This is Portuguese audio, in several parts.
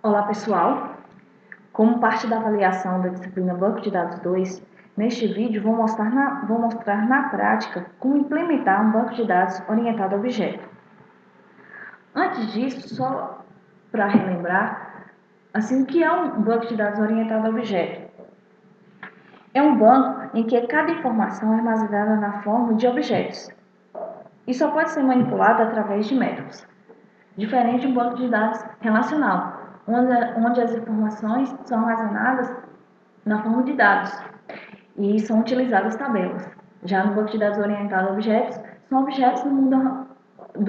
Olá pessoal, como parte da avaliação da disciplina Banco de Dados 2, neste vídeo vou mostrar na prática como implementar um banco de dados orientado a objeto. Antes disso, só para relembrar, assim, o que é um banco de dados orientado a objeto? É um banco em que cada informação é armazenada na forma de objetos e só pode ser manipulada através de métodos. Diferente de um banco de dados relacional, onde as informações são armazenadas na forma de dados e são utilizadas tabelas. Já no banco de dados orientado a objetos, são objetos do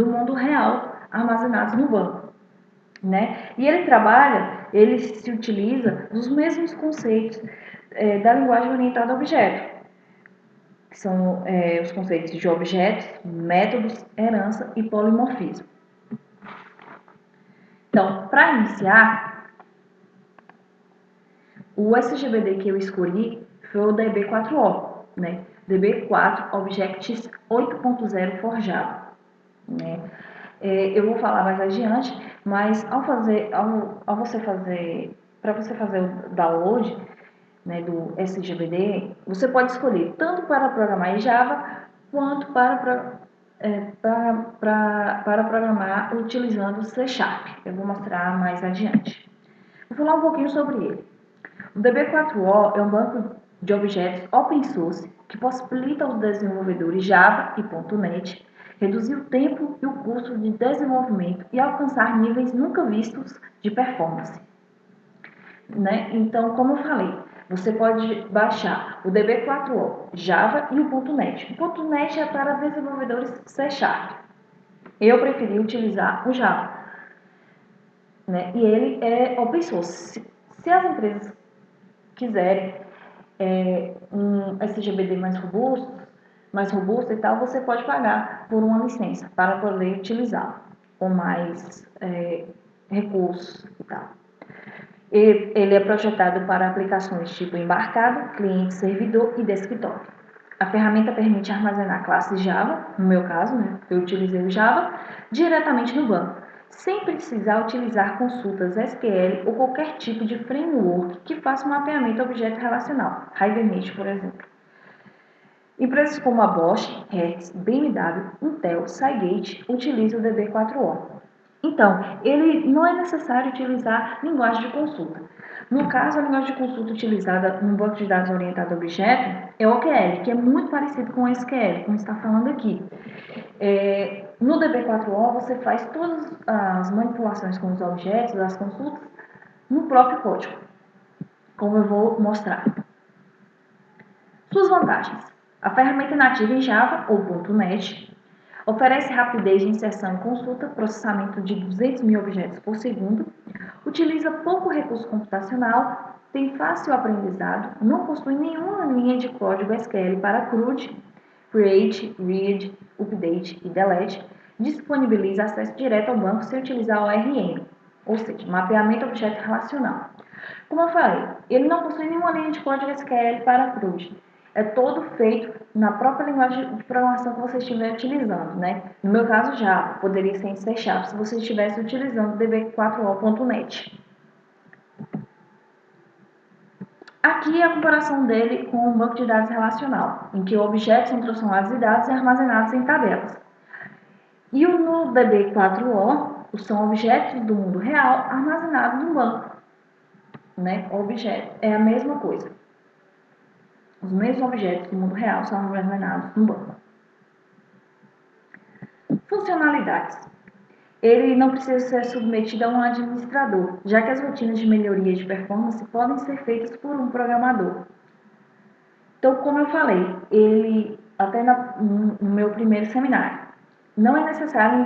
mundo real armazenados no banco. Né? E ele se utiliza dos mesmos conceitos da linguagem orientada a objeto, que são os conceitos de objetos, métodos, herança e polimorfismo. Então, para iniciar, o SGBD que eu escolhi foi o DB4O, né? DB4 Objects 8.0 forjado, né? Eu vou falar mais adiante, mas para você fazer o download, né, do SGBD, você pode escolher tanto para programar em Java quanto para programar utilizando C Sharp. Eu vou mostrar mais adiante. Vou falar um pouquinho sobre ele. O DB4O é um banco de objetos open source que possibilita aos desenvolvedores Java e .NET reduzir o tempo e o custo de desenvolvimento e alcançar níveis nunca vistos de performance. Né? Então, como eu falei, você pode baixar o DB4O, Java e o .NET. O .NET é para desenvolvedores C Sharp. Eu preferi utilizar o Java, né? E ele é open source. Se as empresas quiserem um SGBD mais robusto e tal, você pode pagar por uma licença para poder utilizá-lo com mais recursos e tal. Ele é projetado para aplicações tipo embarcado, cliente-servidor e desktop. A ferramenta permite armazenar classes Java, no meu caso, né, eu utilizei o Java, diretamente no banco, sem precisar utilizar consultas SQL ou qualquer tipo de framework que faça um mapeamento objeto relacional, Hibernate, por exemplo. Empresas como a Bosch, Hertz, BMW, Intel, Seagate utilizam o DB4O. Então, ele não é necessário utilizar linguagem de consulta. No caso, a linguagem de consulta utilizada no banco de dados orientado a objeto é o OQL, que é muito parecido com o SQL, como está falando aqui. No DB4O, você faz todas as manipulações com os objetos, as consultas, no próprio código, como eu vou mostrar. Suas vantagens. A ferramenta nativa em Java ou .NET oferece rapidez de inserção e consulta, processamento de 200 mil objetos por segundo, utiliza pouco recurso computacional, tem fácil aprendizado, não possui nenhuma linha de código SQL para CRUD, Create, Read, Update e Delete, disponibiliza acesso direto ao banco sem utilizar o ORM, ou seja, mapeamento objeto relacional. Como eu falei, ele não possui nenhuma linha de código SQL para CRUD. É todo feito na própria linguagem de programação que você estiver utilizando, né? No meu caso, Java, poderia ser em C Sharp se você estivesse utilizando db4o.net. Aqui é a comparação dele com um banco de dados relacional, em que objetos são transformados em dados e armazenados em tabelas. E no DB4O, são objetos do mundo real armazenados no banco. Né? O objeto é a mesma coisa. Os mesmos objetos do mundo real são armazenados no banco. Funcionalidades. Ele não precisa ser submetido a um administrador, já que as rotinas de melhoria de performance podem ser feitas por um programador. Então, como eu falei, ele até no meu primeiro seminário, não é necessário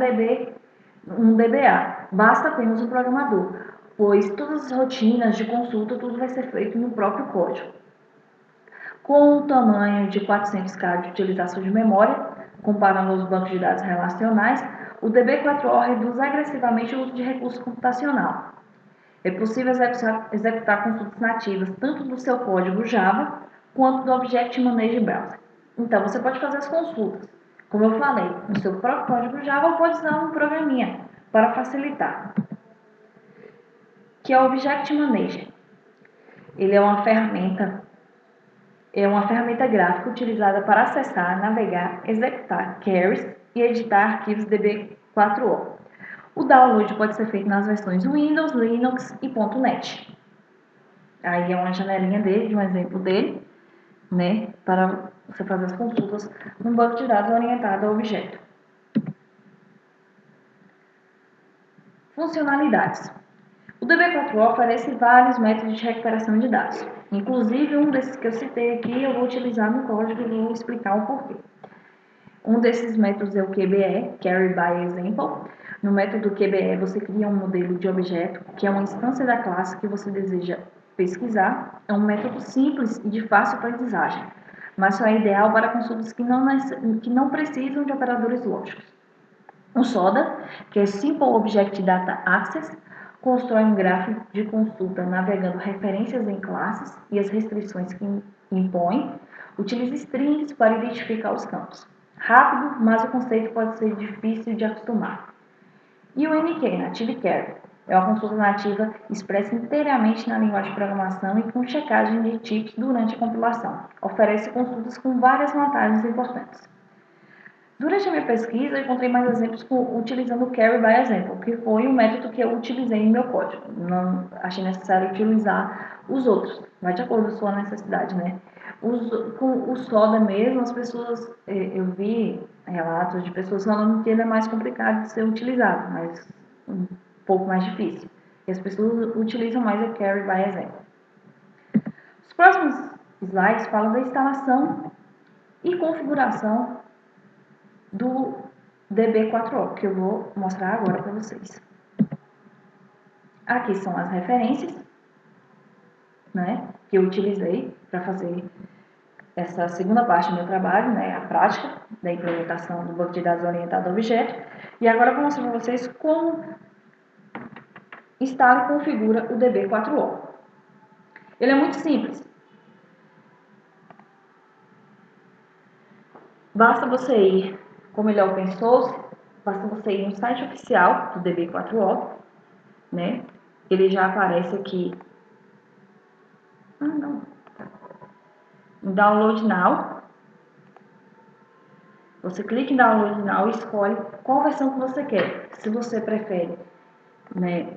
um DBA, basta apenas um programador, pois todas as rotinas de consulta, tudo vai ser feito no próprio código. Com o tamanho de 400K de utilização de memória, comparando aos bancos de dados relacionais, o DB4O reduz agressivamente o uso de recurso computacional. É possível executar consultas nativas tanto do seu código Java quanto do Object Managed Browser. Então, você pode fazer as consultas, como eu falei, no seu próprio código Java ou pode usar um programinha para facilitar. que é o Object Manager. Ele é uma ferramenta gráfica utilizada para acessar, navegar, executar queries e editar arquivos DB4O. O download pode ser feito nas versões Windows, Linux e .NET. Aí é uma janelinha dele, de um exemplo dele, né, para você fazer as consultas num banco de dados orientado a objeto. Funcionalidades. O DB4O oferece vários métodos de recuperação de dados. Inclusive, um desses que eu citei aqui, eu vou utilizar no código e vou explicar o porquê. Um desses métodos é o QBE, Query by Example. No método QBE, você cria um modelo de objeto, que é uma instância da classe que você deseja pesquisar. É um método simples e de fácil aprendizagem, mas só é ideal para consultas que não precisam de operadores lógicos. O SODA, que é Simple Object Data Access, constrói um gráfico de consulta navegando referências em classes e as restrições que impõe. Utiliza strings para identificar os campos. Rápido, mas o conceito pode ser difícil de acostumar. E o NQ, Native Query, é uma consulta nativa expressa inteiramente na linguagem de programação e com checagem de tipos durante a compilação. Oferece consultas com várias vantagens importantes. Durante a minha pesquisa, eu encontrei mais exemplos utilizando o Query by Example, que foi o método que eu utilizei em meu código. Não achei necessário utilizar os outros, vai de acordo com a sua necessidade, né? Com o SODA mesmo, as pessoas, eu vi relatos de pessoas falando que ele é mais complicado de ser utilizado, mas um pouco mais difícil. E as pessoas utilizam mais o Query by Example. Os próximos slides falam da instalação e configuração do DB4O, que eu vou mostrar agora para vocês. Aqui são as referências, né, que eu utilizei para fazer essa segunda parte do meu trabalho, né, a prática da implementação do banco de dados orientado a objeto. E agora eu vou mostrar para vocês como instala e configura o DB4O. Ele é muito simples. Basta você ir, como ele é open source, basta você ir no site oficial do DB4O, né? Ele já aparece aqui. Em Download Now. Você clica em Download Now e escolhe qual versão que você quer. Se você prefere, né,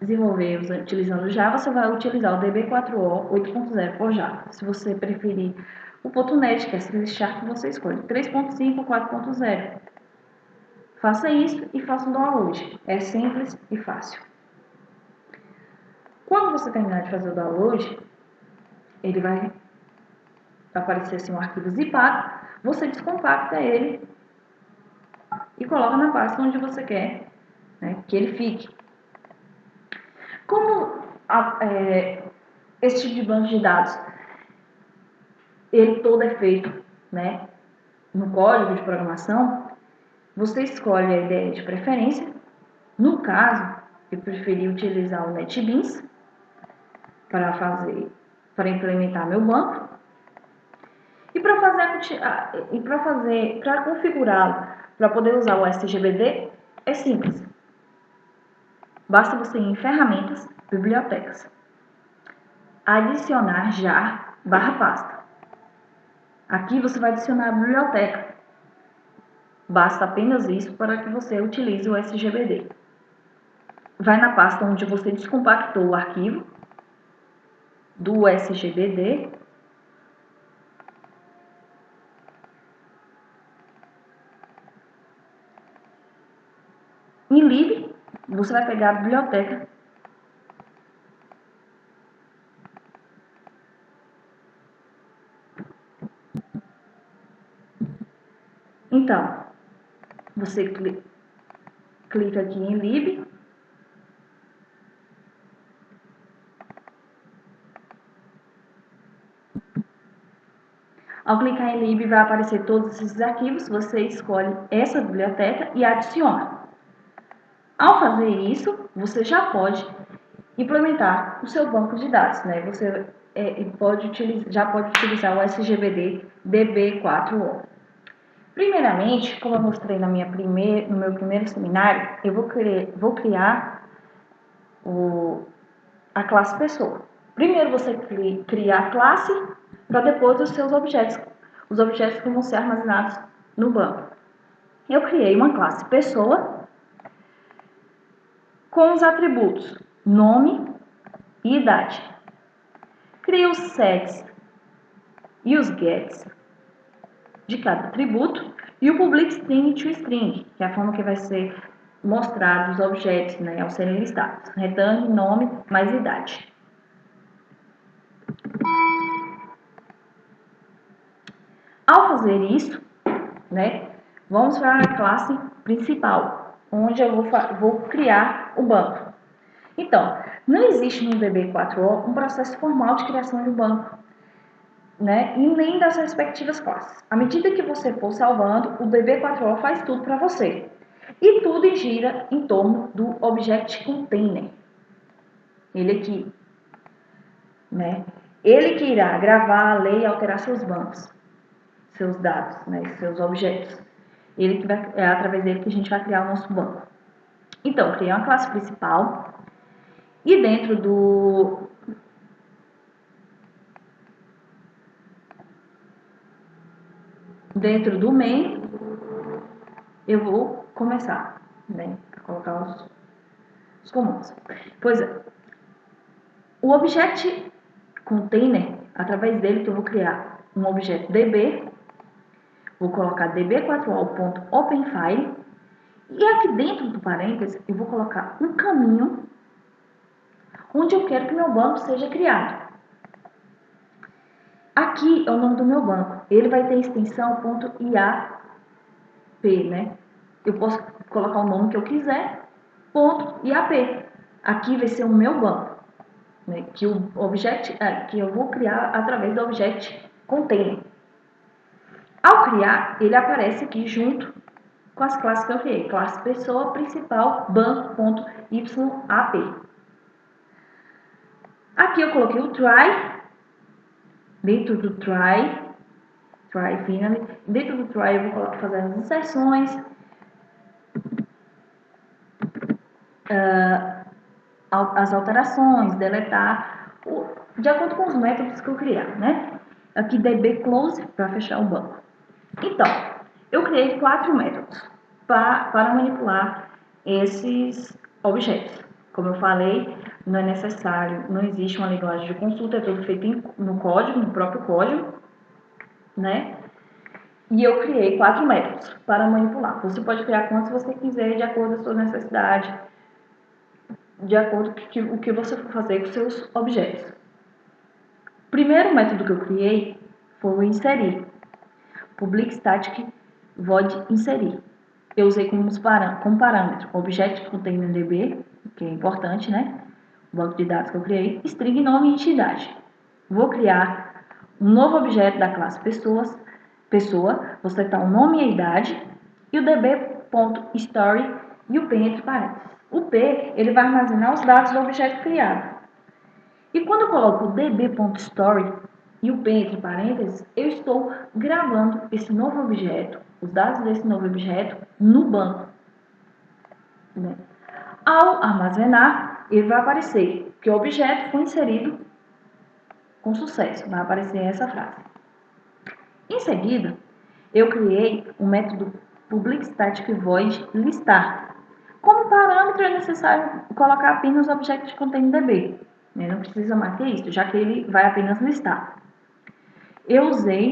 desenvolver utilizando Java, você vai utilizar o DB4O 8.0 por Java. Se você preferir o .NET, que é C Sharp, você escolhe 3.5 ou 4.0. Faça isso e faça um download. É simples e fácil. Quando você terminar de fazer o download, ele vai aparecer assim um arquivo zipado. Você descompacta ele e coloca na pasta onde você quer, né, que ele fique. Como esse tipo de banco de dados, ele todo é feito, né, no código de programação, você escolhe a ideia de preferência. No caso, eu preferi utilizar o NetBeans para implementar meu banco. E para configurá-lo, para poder usar o SGBD, é simples. Basta você ir em Ferramentas, Bibliotecas, adicionar jar / pasta. Aqui você vai adicionar a biblioteca. Basta apenas isso para que você utilize o SGBD. Vai na pasta onde você descompactou o arquivo do SGBD. Em lib, você vai pegar a biblioteca Então, você clica aqui em lib. Ao clicar em lib, vai aparecer todos esses arquivos. Você escolhe essa biblioteca e adiciona. Ao fazer isso, você já pode implementar o seu banco de dados, né? Você já pode utilizar o SGBD DB4O. Primeiramente, como eu mostrei no meu primeiro seminário, eu vou criar a classe pessoa. Primeiro você cria a classe, para depois os seus objetos que vão ser armazenados no banco. Eu criei uma classe pessoa com os atributos nome e idade. Criei os sets e os gets de cada atributo e o public string to string, que é a forma que vai ser mostrado os objetos, né, ao serem listados. Return, nome, mais idade. Ao fazer isso, né, vamos para a classe principal, onde eu vou criar o banco. Então, não existe no DB4O um processo formal de criação de um banco, né, e nem das respectivas classes. À medida que você for salvando, o DB4O faz tudo para você. E tudo gira em torno do Object Container. Ele aqui, né? Ele que irá gravar, ler e alterar seus bancos, seus dados, né, seus objetos. Ele que é através dele que a gente vai criar o nosso banco. Então, eu criei uma classe principal e dentro do main eu vou começar, né, a colocar os comandos. Pois é, o Object Container, através dele que eu vou criar um objeto DB, vou colocar db4o.openFile e aqui dentro do parênteses eu vou colocar um caminho onde eu quero que meu banco seja criado. Aqui é o nome do meu banco. Ele vai ter extensão .iap, né? Eu posso colocar o nome que eu quiser, .iap. Aqui vai ser o meu banco, né? Que eu vou criar através do Object Container. Ao criar, ele aparece aqui junto com as classes que eu criei. Classe pessoa principal banco.yap. Aqui eu coloquei o try. Dentro do try finally. Dentro do try eu vou fazer as inserções, as alterações, deletar, de acordo com os métodos que eu criar, né? Aqui dbClose para fechar o banco. Então, eu criei 4 métodos para manipular esses objetos. Como eu falei, não é necessário, não existe uma linguagem de consulta, é tudo feito no código, no próprio código, né? E eu criei 4 métodos para manipular. Você pode criar quantos você quiser, de acordo com a sua necessidade, de acordo com o que você for fazer com seus objetos. O primeiro método que eu criei foi o inserir. Public static void inserir. Eu usei como parâmetro Object Container DB, que é importante, né? O banco de dados que eu criei, string nome e entidade. Vou criar um novo objeto da classe pessoa, vou setar o nome e a idade, e o db.story e o p entre parênteses. O p, ele vai armazenar os dados do objeto criado. E quando eu coloco o db.story e o p entre parênteses, eu estou gravando esse novo objeto, os dados desse novo objeto, no banco. Né? Ao armazenar, ele vai aparecer que o objeto foi inserido com sucesso. Vai aparecer essa frase. Em seguida, eu criei o método public static void listar. Como parâmetro é necessário colocar apenas o objeto container DB. Não precisa mais que isso, já que ele vai apenas listar.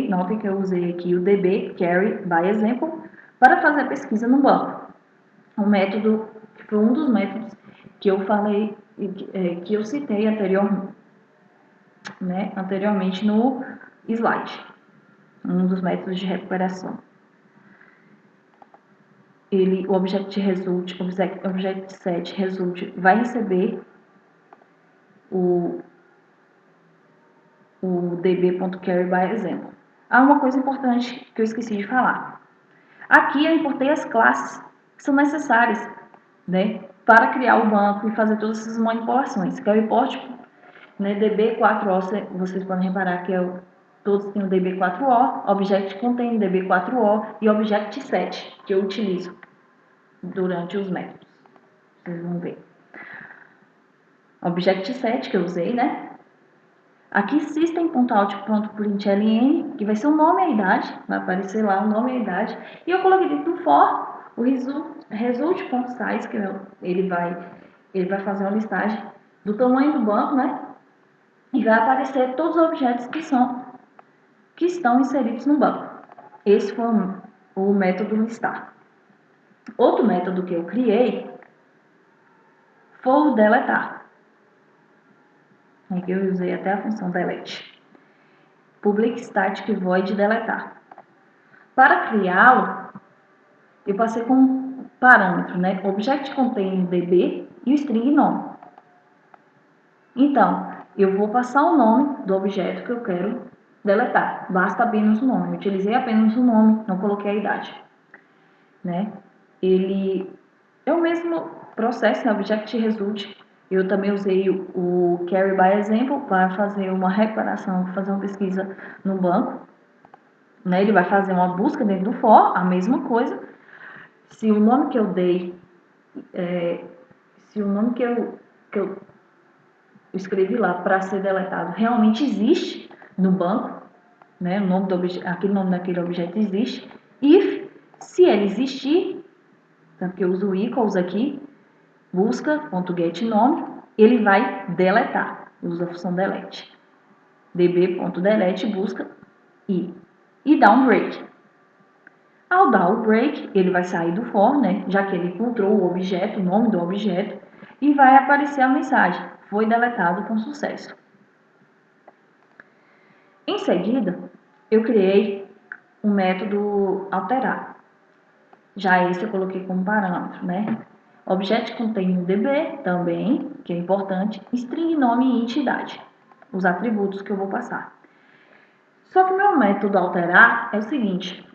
Notem que eu usei aqui o db carry by example para fazer a pesquisa no banco. Um método que foi um dos métodos que eu falei, que eu citei anteriormente no slide. Um dos métodos de recuperação. O object set result vai receber o db.carry by example. Há uma coisa importante que eu esqueci de falar. Aqui eu importei as classes que são necessárias, né, para criar o banco e fazer todas essas manipulações. Que é o import, né, db4o, vocês podem reparar que todos têm o db4o, object contain db4o e object set, que eu utilizo durante os métodos. Vocês vão ver. Object7 que eu usei, né? Aqui system.out.println, que vai ser o nome e a idade, vai aparecer lá o nome e a idade. E eu coloquei dentro do for o result.size, que ele vai fazer uma listagem do tamanho do banco, né? E vai aparecer todos os objetos que estão inseridos no banco. Esse foi o método listar. Outro método que eu criei foi o deletar. Aqui eu usei até a função delete. Public static void deletar. Para criá-lo, eu passei com um parâmetro, né? Object contain DB e o string nome. Então, eu vou passar o nome do objeto que eu quero deletar. Basta apenas o nome. Eu utilizei apenas o nome, não coloquei a idade, né? Ele é o mesmo processo, né? Object result. Eu também usei o carry by example para fazer uma recuperação, fazer uma pesquisa no banco. Né? Ele vai fazer uma busca dentro do for, a mesma coisa. Se o nome que eu dei, se o nome que eu escrevi lá para ser deletado realmente existe no banco, né? O nome do aquele nome daquele objeto existe. If, se ele existir, tanto que eu uso equals aqui, busca.getNome, ele vai deletar. Usa a função delete. db.delete busca e dá um break. Ao dar o break, ele vai sair do for, né? Já que ele encontrou o objeto, o nome do objeto, e vai aparecer a mensagem: foi deletado com sucesso. Em seguida, eu criei um método alterar. Já esse eu coloquei como parâmetro, né? Object contain DB também, que é importante, string nome e entidade, os atributos que eu vou passar. Só que o meu método alterar é o seguinte: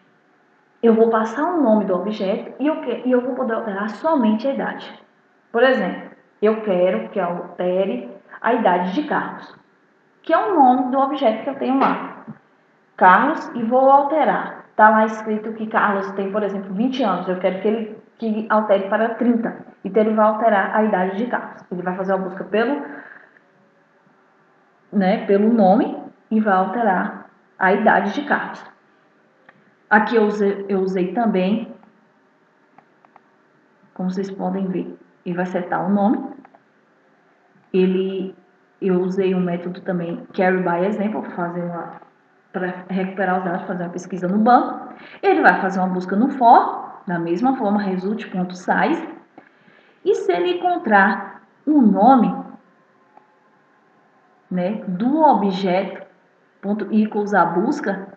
eu vou passar o nome do objeto e eu vou poder alterar somente a idade. Por exemplo, eu quero que altere a idade de Carlos, que é o nome do objeto que eu tenho lá. Carlos, e vou alterar. Está lá escrito que Carlos tem, por exemplo, 20 anos. Eu quero que ele altere para 30. Então, ele vai alterar a idade de Carlos. Ele vai fazer uma busca pelo nome e vai alterar a idade de Carlos. Aqui eu usei também, como vocês podem ver, ele vai setar o nome. Eu usei um método também, carry by example, para recuperar os dados, fazer uma pesquisa no banco. Ele vai fazer uma busca no for, da mesma forma, result.size. E se ele encontrar o nome, né, do objeto, equals a busca,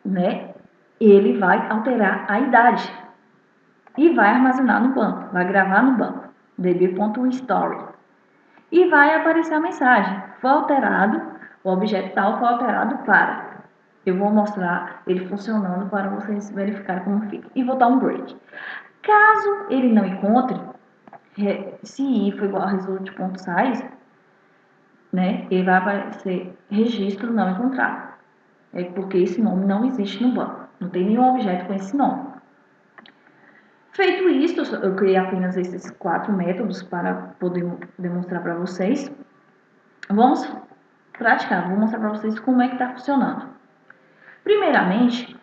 né, ele vai alterar a idade e vai armazenar no banco, vai gravar no banco, db.story. E vai aparecer a mensagem: foi alterado, o objeto tal foi alterado para. Eu vou mostrar ele funcionando para vocês verificarem como fica. E vou dar um break. Caso ele não encontre, se i for igual a result.size, né, ele vai aparecer registro não encontrado. É porque esse nome não existe no banco. Não tem nenhum objeto com esse nome. Feito isso, eu criei apenas esses 4 métodos para poder demonstrar para vocês. Vamos praticar, vou mostrar para vocês como é que está funcionando. Primeiramente,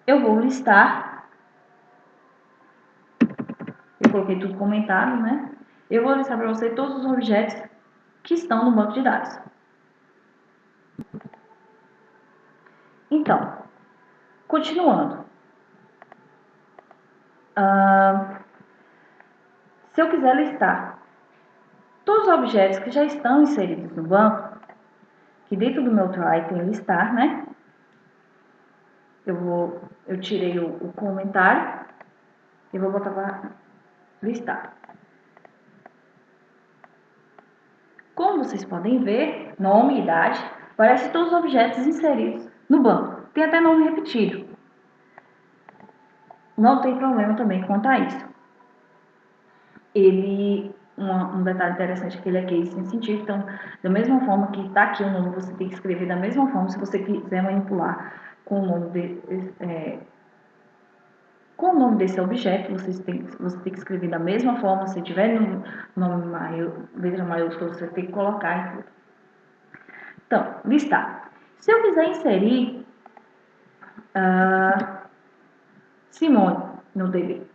eu vou listar, eu coloquei tudo comentado, né? Eu vou listar para vocês todos os objetos que estão no banco de dados. Então, continuando. Se eu quiser listar todos os objetos que já estão inseridos no banco, que dentro do meu try tem listar, né? Eu tirei o comentário e vou botar para listar. Como vocês podem ver, nome e idade, aparecem todos os objetos inseridos no banco. Tem até nome repetido. Não tem problema também quanto a isso. Um detalhe interessante é que ele é case sem sentido, então, da mesma forma que está aqui o nome, você tem que escrever da mesma forma, se você quiser manipular com o nome o nome desse objeto, você tem que escrever da mesma forma, se tiver no nome letra maiúscula, você tem que colocar e tudo. Então, listar. Se eu quiser inserir Simone no DB,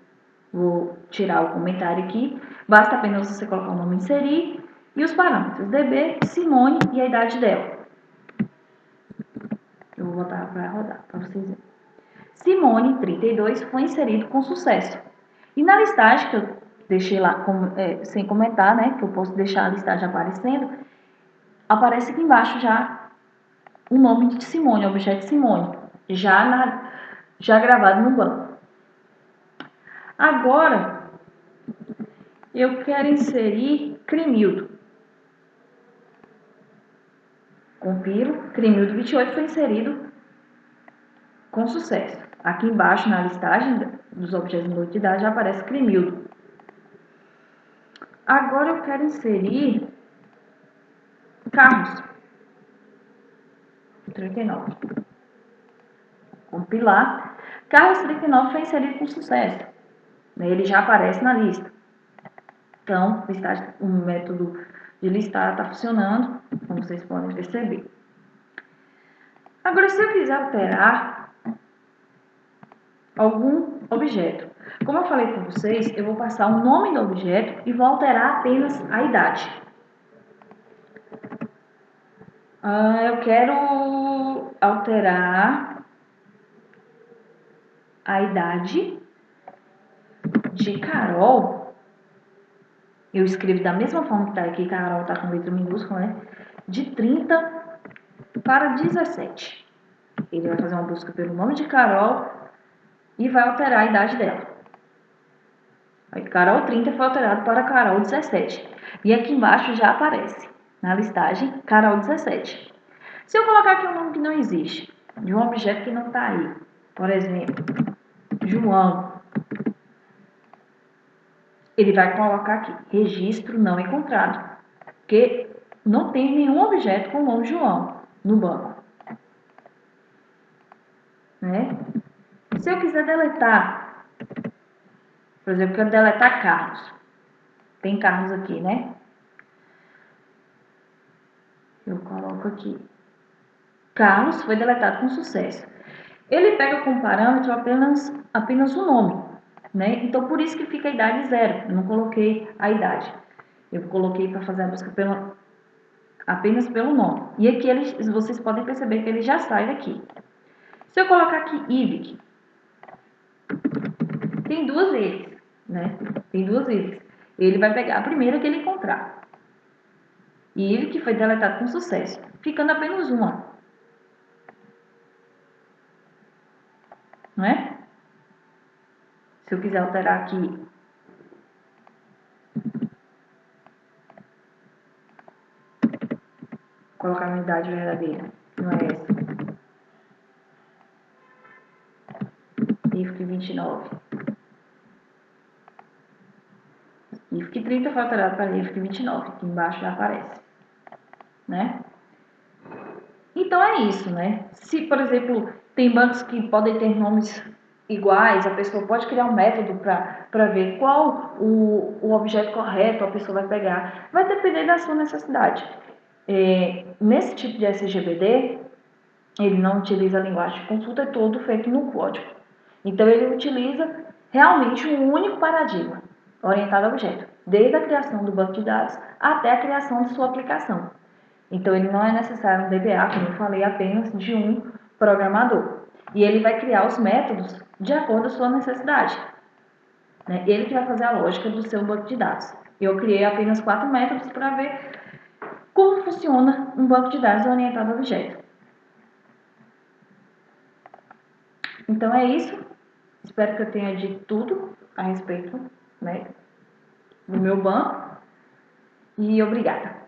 vou tirar o comentário aqui, basta apenas você colocar o nome inserir e os parâmetros DB, Simone e a idade dela. Eu vou botar para rodar, para vocês verem. Simone, 32, foi inserido com sucesso. E na listagem, que eu deixei lá sem comentar, né, que eu posso deixar a listagem aparecendo, aparece aqui embaixo já o nome de Simone, o objeto Simone, já gravado no banco. Agora, eu quero inserir Cremildo. Compilo, Cremildo 28 foi inserido com sucesso. Aqui embaixo, na listagem dos objetos em banco de dados, já aparece Cremildo. Agora eu quero inserir Carlos. 39. Compilar. Carlos 39 foi inserido com sucesso. Ele já aparece na lista. Então, o método de listar está funcionando, como vocês podem perceber. Agora, se eu quiser alterar algum objeto, como eu falei para vocês, eu vou passar o nome do objeto e vou alterar apenas a idade. Eu quero alterar a idade de Carol. Eu escrevo da mesma forma que está aqui, Carol está com letra minúscula, né? De 30 para 17. Ele vai fazer uma busca pelo nome de Carol e vai alterar a idade dela. Aí, Carol 30 foi alterado para Carol 17. E aqui embaixo já aparece, na listagem, Carol 17. Se eu colocar aqui um nome que não existe, de um objeto que não está aí, por exemplo, João, ele vai colocar aqui, registro não encontrado, porque não tem nenhum objeto com o nome João no banco. Né? Se eu quiser deletar, por exemplo, eu quero deletar Carlos. Tem Carlos aqui, né? Eu coloco aqui. Carlos foi deletado com sucesso. Ele pega como parâmetro apenas o nome, né? Então, por isso que fica a idade 0. Eu não coloquei a idade. Eu coloquei para fazer a busca apenas pelo nome. E aqui vocês podem perceber que ele já sai daqui. Se eu colocar aqui Ivic, tem duas vezes, né? Tem duas vezes. Ele vai pegar a primeira que ele encontrar. E Ivic foi deletado com sucesso, ficando apenas uma. Não é? Se eu quiser alterar aqui, colocar a unidade verdadeira, não é essa. IFC 29. IFC 30 foi alterado para IFC 29, aqui embaixo já aparece. Né? Então é isso, né? Se, por exemplo, tem bancos que podem ter nomes iguais, a pessoa pode criar um método para ver qual o objeto correto a pessoa vai pegar. Vai depender da sua necessidade. Nesse tipo de SGBD, ele não utiliza a linguagem de consulta, é todo feito no código. Então, ele utiliza realmente um único paradigma orientado a objeto, desde a criação do banco de dados até a criação de sua aplicação. Então, ele não é necessário um DBA, como eu falei, apenas de um programador. E ele vai criar os métodos de acordo com a sua necessidade. Né? Ele que vai fazer a lógica do seu banco de dados. Eu criei apenas 4 métodos para ver como funciona um banco de dados orientado a objeto. Então é isso. Espero que eu tenha dito tudo a respeito, né, do meu banco. E obrigada.